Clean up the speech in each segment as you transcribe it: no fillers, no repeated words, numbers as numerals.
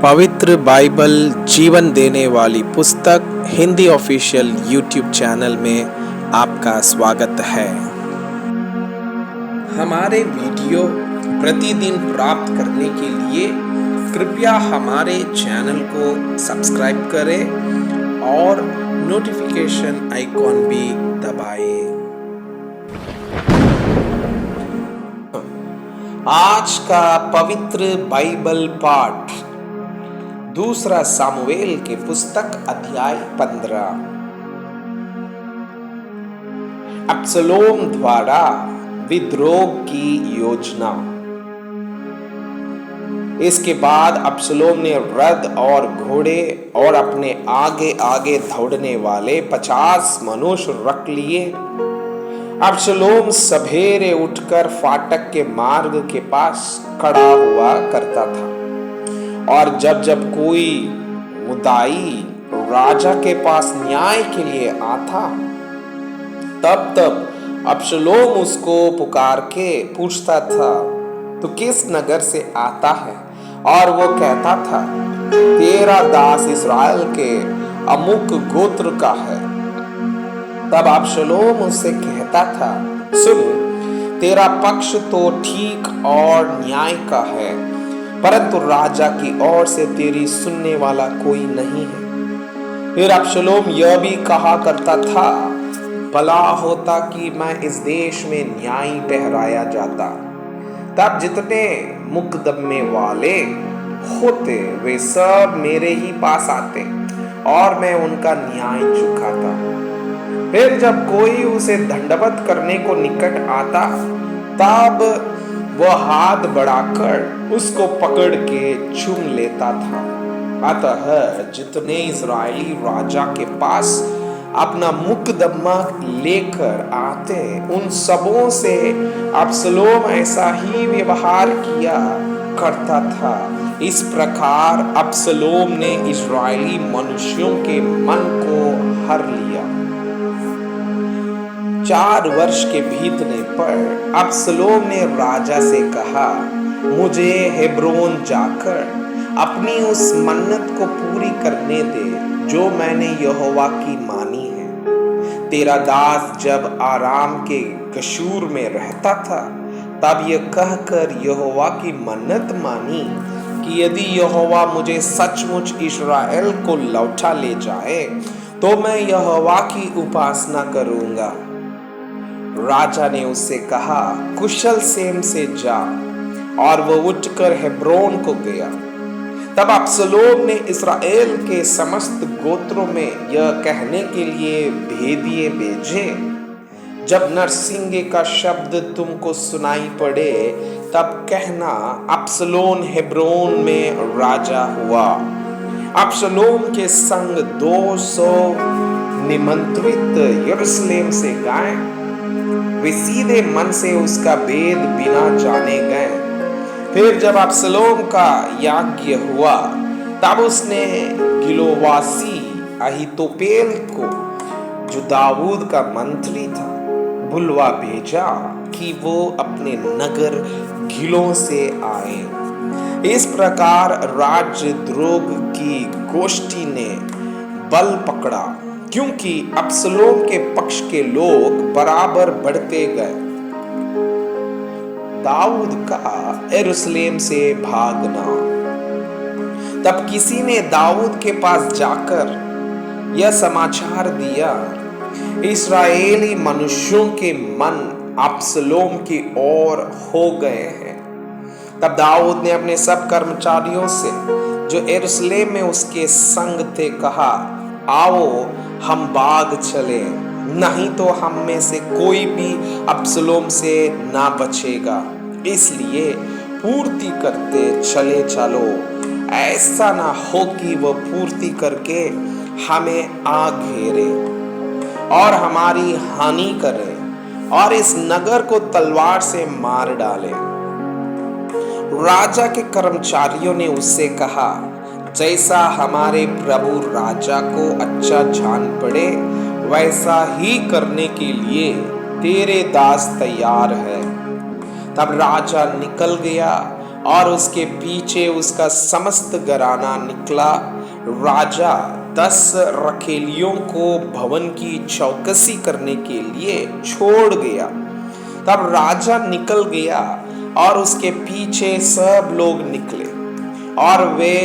पवित्र बाइबल जीवन देने वाली पुस्तक हिंदी ऑफिशियल यूट्यूब चैनल में आपका स्वागत है। हमारे वीडियो प्रतिदिन प्राप्त करने के लिए कृपया हमारे चैनल को सब्सक्राइब करें और नोटिफिकेशन आइकॉन भी दबाएं। आज का पवित्र बाइबल पाठ दूसरा सामुएल के पुस्तक अध्याय 15। अब्सलोम द्वारा विद्रोह की योजना। इसके बाद अब्सलोम ने रथ और घोड़े और अपने आगे आगे दौड़ने वाले 50 मनुष्य रख लिए। अब्सलोम सवेरे उठकर फाटक के मार्ग के पास खड़ा हुआ करता था और जब जब कोई मुद्दाई राजा के पास न्याय के लिए आता तब तब अब्सलोम उसको पुकार के पूछता था, तो किस नगर से आता है? और वो कहता था, तेरा दास इस्राएल के अमुक गोत्र का है। तब अब्सलोम उससे कहता था, सुन, तेरा पक्ष तो ठीक और न्याय का है, परंतु राजा की ओर से तेरी सुनने वाला कोई नहीं है। फिर अब्सलोम यह भी कहा करता था, भला होता कि मैं इस देश में न्याय ठहराया जाता, तब जितने मुकदमे वाले होते वे सब मेरे ही पास आते और मैं उनका न्याय चुकाता। फिर जब कोई उसे दंडवत करने को निकट आता तब वह हाथ बढ़ाकर उसको पकड़ के चूम लेता था। अतः जितने इजरायली राजा के पास अपना मुकदमा लेकर आते उन सबों से अब्सलोम ऐसा ही व्यवहार किया करता था। इस प्रकार अब्सलोम ने इजरायली मनुष्यों के मन को हर लिया। 4 वर्ष के बीतने पर अब्सलोम ने राजा से कहा, मुझे हेब्रोन जाकर अपनी उस मन्नत को पूरी करने दे जो मैंने यहोवा की मानी है। तेरा दास जब आराम के गशूर में रहता था तब यह कहकर यहोवा की मन्नत मानी कि यदि यहोवा मुझे सचमुच इस्राएल को लौटा ले जाए तो मैं यहोवा की उपासना करूंगा। राजा ने उससे कहा, कुशल सेम से जा, और वह उठकर हेब्रोन को गया। तब अब्सलोम ने इस्राएल के समस्त गोत्रों में यह कहने के लिए भेदिए भेजे, जब नरसिंगे का शब्द तुमको सुनाई पड़े तब कहना, अब्सलोम हेब्रोन में राजा हुआ। अब्सलोम के संग 200 निमंत्रित यरूशलेम से गए। वे सीधे मन से उसका भेद बिना जाने गए। फिर जब अब्सलोम का याज्ञ हुआ तब उसने गिलोवासी अहीतोपेल को, जो दाऊद का मंत्री था, बुलवा भेजा कि वो अपने नगर गिलों से आए। इस प्रकार राजद्रोह की गोष्ठी ने बल पकड़ा, क्योंकि अब्सलोम के पक्ष के लोग बराबर बढ़ते गए। दाऊद का यरूशलेम से भागना। तब किसी ने दाऊद के पास जाकर यह समाचार दिया, इस्राएली मनुष्यों के मन अब्सलोम की ओर हो गए हैं। तब दाऊद ने अपने सब कर्मचारियों से जो यरूशलेम में उसके संग थे कहा, आओ हम भाग चले, नहीं तो हम में से कोई भी अब्सलोम से ना बचेगा। इसलिए पूर्ति करते चले चलो, ऐसा ना हो कि वह पूर्ति करके हमें आ घेरे और हमारी हानि करे और इस नगर को तलवार से मार डाले। राजा के कर्मचारियों ने उससे कहा, जैसा हमारे प्रभु राजा को अच्छा जान पड़े वैसा ही करने के लिए तेरे दास तैयार है। तब राजा निकल गया और उसके पीछे उसका समस्त घराना निकला। राजा 10 रखेलियों को भवन की चौकसी करने के लिए छोड़ गया। तब राजा निकल गया और उसके पीछे सब लोग निकले और वे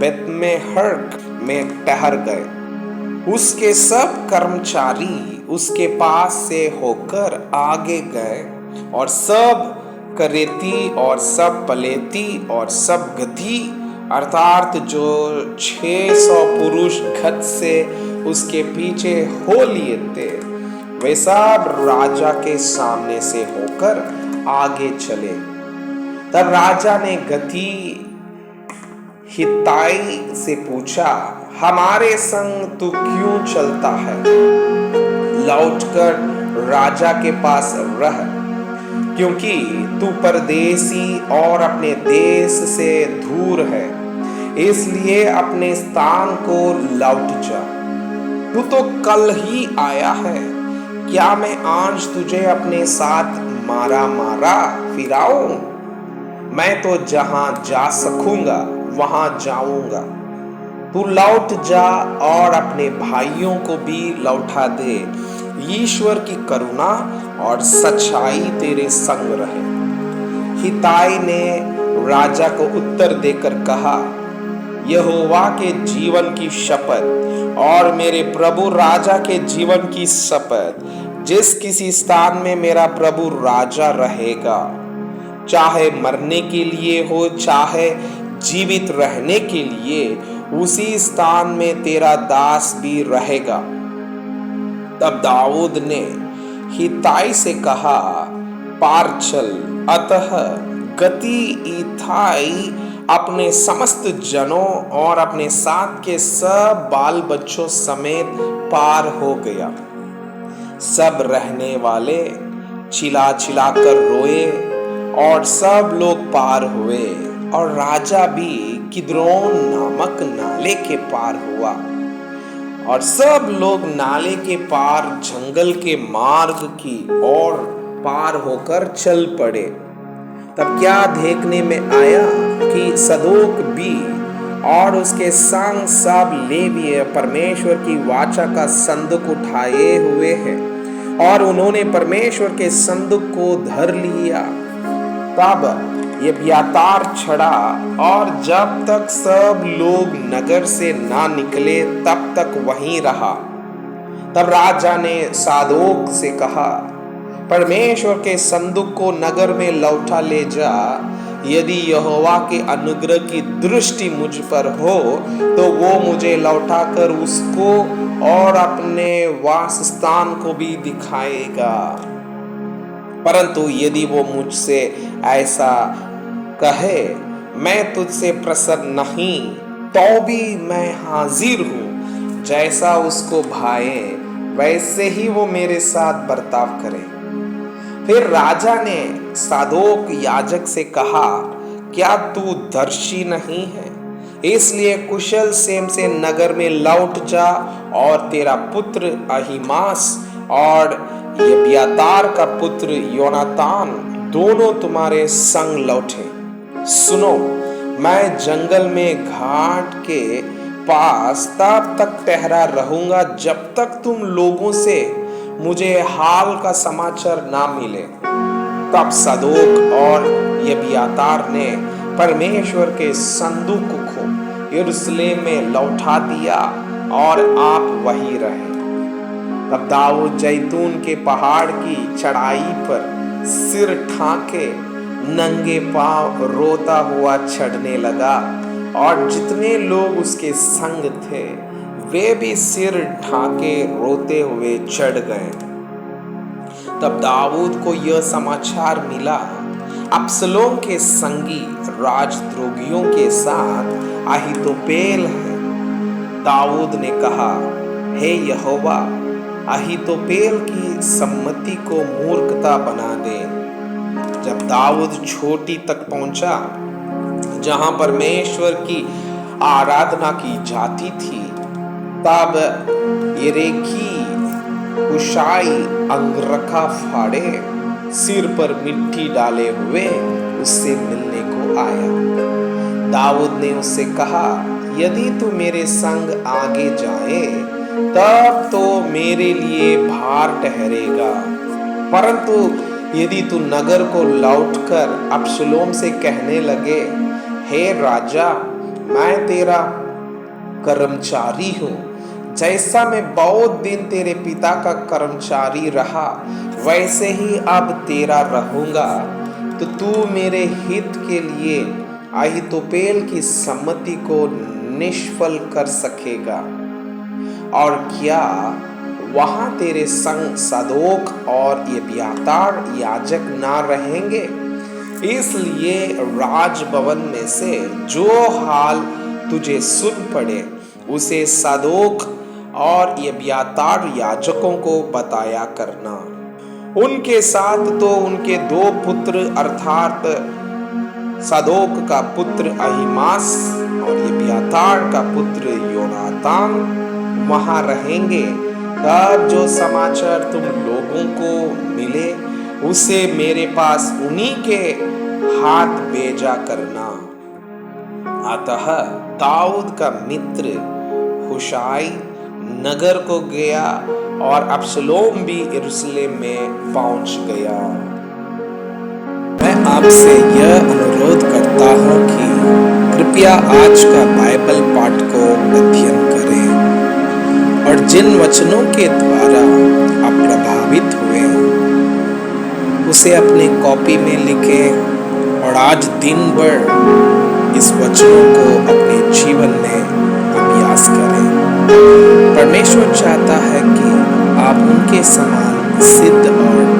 बेतमेहर्क में ठहर गए। उसके सब कर्मचारी उसके पास से होकर आगे गए और सब करेती और सब पलेती और सब गधी अर्थात जो 600 पुरुष गध से उसके पीछे हो लिए थे, वे सब राजा के सामने से होकर आगे चले। तब राजा ने गती हित्ताई से पूछा, हमारे संग तू क्यों चलता है? लौटकर राजा के पास रह, क्योंकि तू परदेसी और अपने देश से दूर है, इसलिए अपने स्थान को लौट जा। तू तो कल ही आया है, क्या मैं आज तुझे अपने साथ मारा मारा फिराऊं? मैं तो जहां जा सकूंगा वहां जाऊंगा। तू लौट जा और अपने भाइयों को भी लौटा दे। ईश्वर की करुणा और सच्चाई तेरे संग रहे। हित्ताई ने राजा को उत्तर देकर कहा, यहोवा के जीवन की शपथ और मेरे प्रभु राजा के जीवन की शपथ, जिस किसी स्थान में मेरा प्रभु राजा रहेगा, चाहे मरने के लिए हो चाहे जीवित रहने के लिए, उसी स्थान में तेरा दास भी रहेगा। तब दाऊद ने हित्ताई से कहा, पार चल। अतः गती हित्ताई अपने समस्त जनों और अपने साथ के सब बाल बच्चों समेत पार हो गया। सब रहने वाले चिल्ला चिल्ला कर रोए और सब लोग पार हुए और राजा भी किद्रोन नामक नाले के पार हुआ और सब लोग नाले के पार जंगल के मार्ग की ओर पार होकर चल पड़े। तब क्या देखने में आया कि सदोक भी और उसके संग सब लेवीय परमेश्वर की वाचा का संदूक उठाए हुए हैं और उन्होंने परमेश्वर के संदूक को धर लिया। तब एब्यातार चढ़ा और जब तक सब लोग नगर से ना निकले तब तक वहीं रहा। तब राजा ने सादोक से कहा, परमेश्वर के संदूक को नगर में लौटा ले जा। यदि यहोवा के अनुग्रह की दृष्टि मुझ पर हो तो वो मुझे लौटाकर उसको और अपने वास स्थान को भी दिखाएगा, परंतु यदि वो मुझसे ऐसा कहे, मैं तुझसे प्रसन्न नहीं, तो भी मैं हाजिर हूं। जैसा उसको भाए वैसे ही वो मेरे साथ बर्ताव करे। फिर राजा ने सादोक याजक से कहा, क्या तू दर्शी नहीं है? इसलिए कुशल सेम से नगर में लौट जा और तेरा पुत्र अहीमास और एब्यातार का पुत्र योनातान दोनों तुम्हारे संग लौटे। सुनो, मैं जंगल में घाट के पास तब तक ठहरा रहूंगा जब तक तुम लोगों से मुझे हाल का समाचार ना मिले। तब सदोक और एब्यातार ने परमेश्वर के संदूक को यरूशलेम में लौटा दिया और आप वहीं रहे। तब दाऊद जैतून के पहाड़ की चढ़ाई पर सिर ठाके नंगे पांव रोता हुआ चढ़ने लगा और जितने लोग उसके संग थे वे भी सिर ढाके रोते हुए चढ़ गए। तब दाऊद को यह समाचार मिला, अब्सलोम के संगी राजद्रोहियों के साथ अहीतोपेल है। दाऊद ने कहा, हे यहोवा, अहीतोपेल की सम्मति को मूर्खता बना दे। जब दाऊद छोटी तक पहुंचा जहां परमेश्वर की आराधना की जाती थी, तब यरेकी हुशाई अंगरखा फाड़े सिर पर मिट्टी डाले हुए उससे मिलने को आया। दाऊद ने उससे कहा, यदि तू मेरे संग आगे जाए तब तो मेरे लिए भार ठहरेगा, परंतु यदि तू नगर को लौटकर अब्सलोम से कहने लगे, हे राजा, मैं तेरा कर्मचारी हूँ, जैसा मैं बहुत दिन तेरे पिता का कर्मचारी रहा वैसे ही अब तेरा रहूंगा, तो तू मेरे हित के लिए अहीतोपेल की सम्मति को निष्फल कर सकेगा। और क्या वहां तेरे संग सादोक और एब्यातार याजक ना रहेंगे? इसलिए राजभवन में से जो हाल तुझे सुन पड़े उसे सादोक और एब्यातार याजकों को बताया करना। उनके साथ तो उनके 2 पुत्र अर्थात सादोक का पुत्र अहीमास और एब्यातार का पुत्र योनातान वहां रहेंगे। तब जो समाचार तुम लोगों को मिले उसे मेरे पास उन्हीं के हाथ भेजा करना। अतः दाऊद का मित्र हुशाई नगर को गया और अब्सलोम भी यरूशलेम में पहुंच गया। मैं आपसे यह अनुरोध करता हूं कि कृपया आज का बाइबल पाठ को अध्ययन करें और जिन वचनों के द्वारा आप प्रभावित हुए उसे अपने कॉपी में लिखें और आज दिन भर इस वचनों को अपने जीवन में अभ्यास करें। परमेश्वर चाहता है कि आप उनके समान सिद्ध और